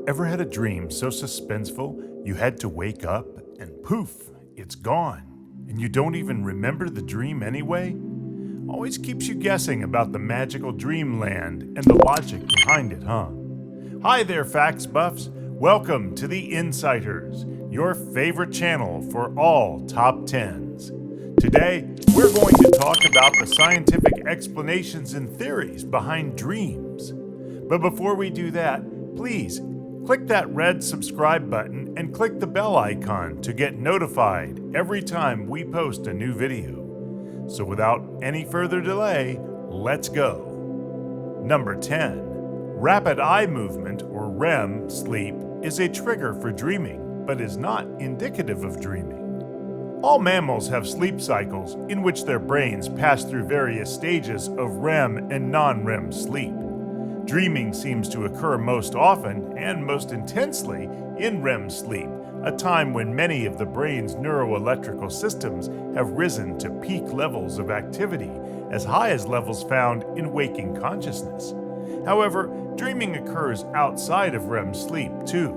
Ever had a dream so suspenseful you had to wake up and poof, it's gone, and you don't even remember the dream anyway? Always keeps you guessing about the magical dreamland and the logic behind it, huh? Hi there, facts buffs. Welcome to the Insiders, your favorite channel for all top 10s. Today, we're going to talk about the scientific explanations and theories behind dreams. But before we do that, please click that red subscribe button and click the bell icon to get notified every time we post a new video. So without any further delay, let's go. Number 10. Rapid eye movement, or REM sleep, is a trigger for dreaming, but is not indicative of dreaming. All mammals have sleep cycles in which their brains pass through various stages of REM and non-REM sleep. Dreaming seems to occur most often and most intensely in REM sleep, a time when many of the brain's neuroelectrical systems have risen to peak levels of activity, as high as levels found in waking consciousness. However, dreaming occurs outside of REM sleep too.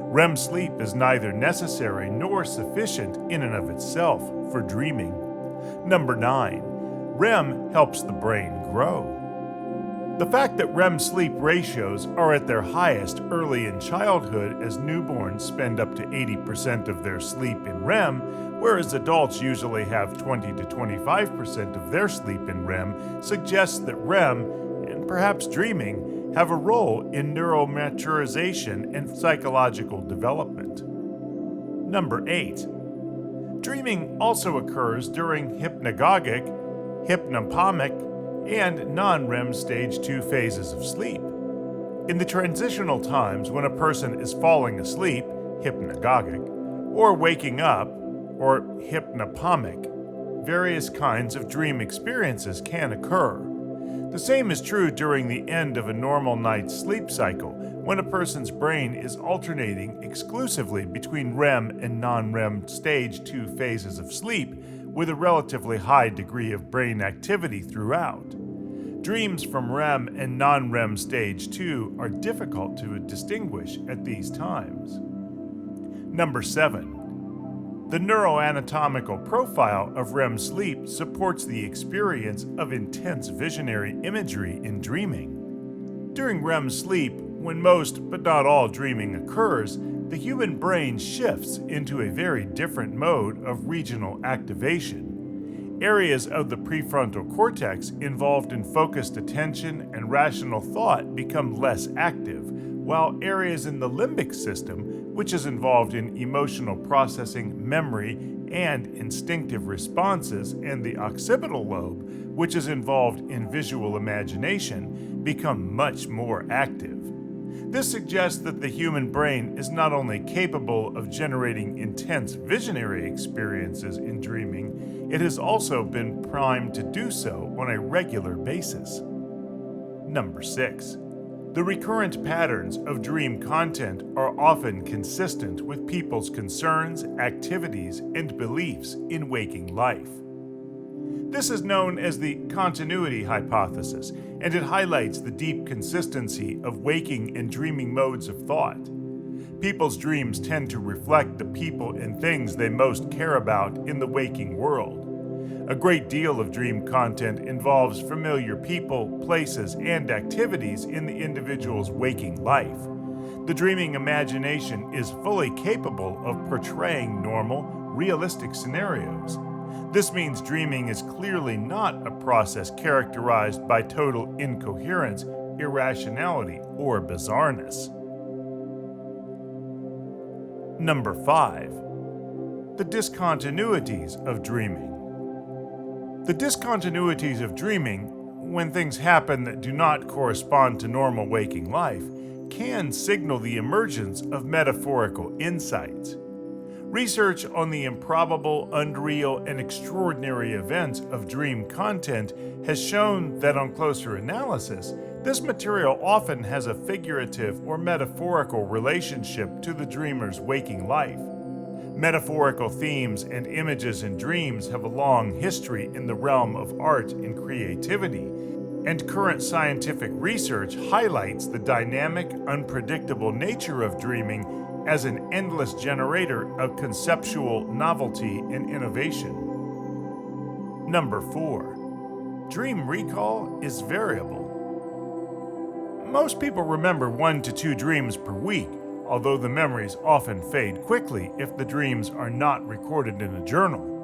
REM sleep is neither necessary nor sufficient in and of itself for dreaming. Number 9. REM helps the brain grow. The fact that REM sleep ratios are at their highest early in childhood, as newborns spend up to 80% of their sleep in REM, whereas adults usually have 20 to 25% of their sleep in REM, suggests that REM, and perhaps dreaming, have a role in neuromaturization and psychological development. Number 8. Dreaming also occurs during hypnagogic, hypnopomic, and non-REM stage 2 phases of sleep. In the transitional times when a person is falling asleep, hypnagogic, or waking up, or hypnopomic, various kinds of dream experiences can occur. The same is true during the end of a normal night's sleep cycle, when a person's brain is alternating exclusively between REM and non-REM stage 2 phases of sleep, with a relatively high degree of brain activity throughout. Dreams from REM and non-REM stage 2 are difficult to distinguish at these times. Number 7. The neuroanatomical profile of REM sleep supports the experience of intense visionary imagery in dreaming. During REM sleep, when most but not all dreaming occurs, the human brain shifts into a very different mode of regional activation. Areas of the prefrontal cortex involved in focused attention and rational thought become less active, while areas in the limbic system, which is involved in emotional processing, memory, and instinctive responses, and the occipital lobe, which is involved in visual imagination, become much more active. This suggests that the human brain is not only capable of generating intense visionary experiences in dreaming, it has also been primed to do so on a regular basis. Number 6. The recurrent patterns of dream content are often consistent with people's concerns, activities, and beliefs in waking life. This is known as the continuity hypothesis, and it highlights the deep consistency of waking and dreaming modes of thought. People's dreams tend to reflect the people and things they most care about in the waking world. A great deal of dream content involves familiar people, places, and activities in the individual's waking life. The dreaming imagination is fully capable of portraying normal, realistic scenarios. This means dreaming is clearly not a process characterized by total incoherence, irrationality, or bizarreness. Number 5. The discontinuities of dreaming. The discontinuities of dreaming, when things happen that do not correspond to normal waking life, can signal the emergence of metaphorical insights. Research on the improbable, unreal, and extraordinary events of dream content has shown that on closer analysis, this material often has a figurative or metaphorical relationship to the dreamer's waking life. Metaphorical themes and images in dreams have a long history in the realm of art and creativity, and current scientific research highlights the dynamic, unpredictable nature of dreaming as an endless generator of conceptual novelty and innovation. Number 4. Dream recall is variable. Most people remember 1 to 2 dreams per week, although the memories often fade quickly if the dreams are not recorded in a journal.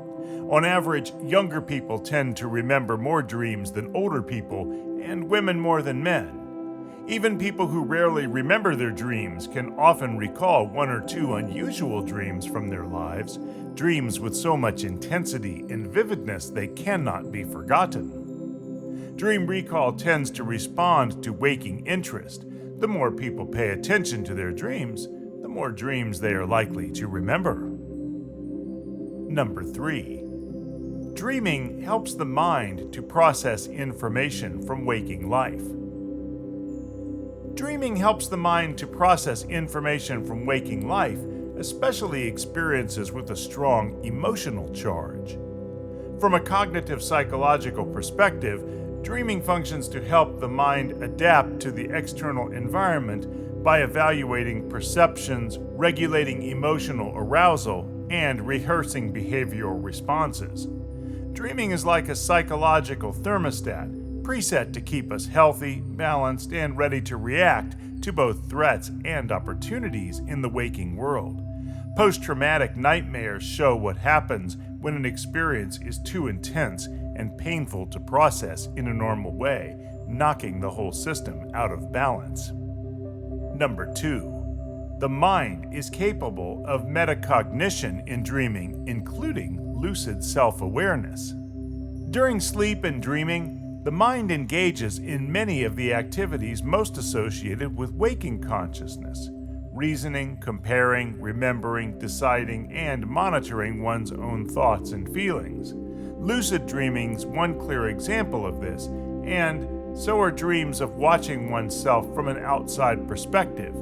On average, younger people tend to remember more dreams than older people, and women more than men. Even people who rarely remember their dreams can often recall 1 or 2 unusual dreams from their lives, dreams with so much intensity and vividness they cannot be forgotten. Dream recall tends to respond to waking interest. The more people pay attention to their dreams, the more dreams they are likely to remember. Number 3. Dreaming helps the mind to process information from waking life. Dreaming helps the mind to process information from waking life, especially experiences with a strong emotional charge. From a cognitive psychological perspective, dreaming functions to help the mind adapt to the external environment by evaluating perceptions, regulating emotional arousal, and rehearsing behavioral responses. Dreaming is like a psychological thermostat, preset to keep us healthy, balanced, and ready to react to both threats and opportunities in the waking world. Post-traumatic nightmares show what happens when an experience is too intense and painful to process in a normal way, knocking the whole system out of balance. Number 2. The mind is capable of metacognition in dreaming, including lucid self-awareness. During sleep and dreaming, the mind engages in many of the activities most associated with waking consciousness: reasoning, comparing, remembering, deciding, and monitoring one's own thoughts and feelings. Lucid dreaming's one clear example of this, and so are dreams of watching oneself from an outside perspective.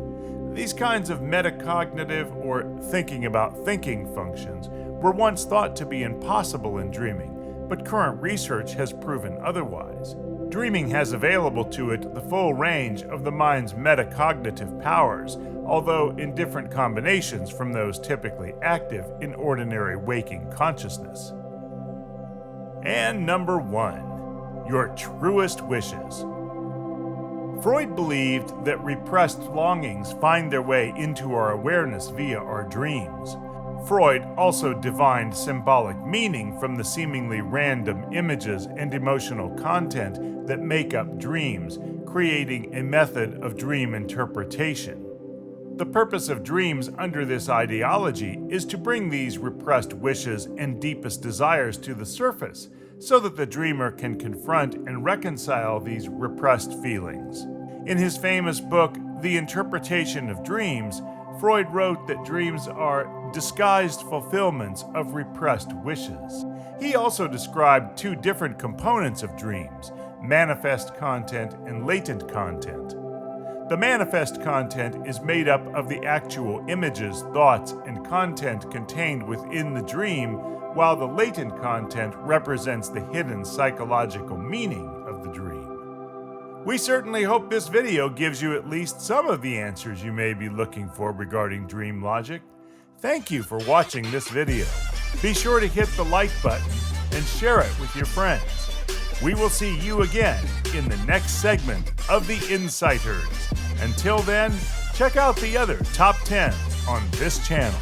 These kinds of metacognitive or thinking about thinking functions were once thought to be impossible in dreaming, but current research has proven otherwise. Dreaming has available to it the full range of the mind's metacognitive powers, although in different combinations from those typically active in ordinary waking consciousness. And number 1, your truest wishes. Freud believed that repressed longings find their way into our awareness via our dreams. Freud also divined symbolic meaning from the seemingly random images and emotional content that make up dreams, creating a method of dream interpretation. The purpose of dreams under this ideology is to bring these repressed wishes and deepest desires to the surface, so that the dreamer can confront and reconcile these repressed feelings. In his famous book, The Interpretation of Dreams, Freud wrote that dreams are disguised fulfillments of repressed wishes. He also described 2 different components of dreams: manifest content and latent content. The manifest content is made up of the actual images, thoughts, and content contained within the dream, while the latent content represents the hidden psychological meaning of the dream. We certainly hope this video gives you at least some of the answers you may be looking for regarding dream logic. Thank you for watching this video. Be sure to hit the like button and share it with your friends. We will see you again in the next segment of The Insighters. Until then, check out the other top 10s on this channel.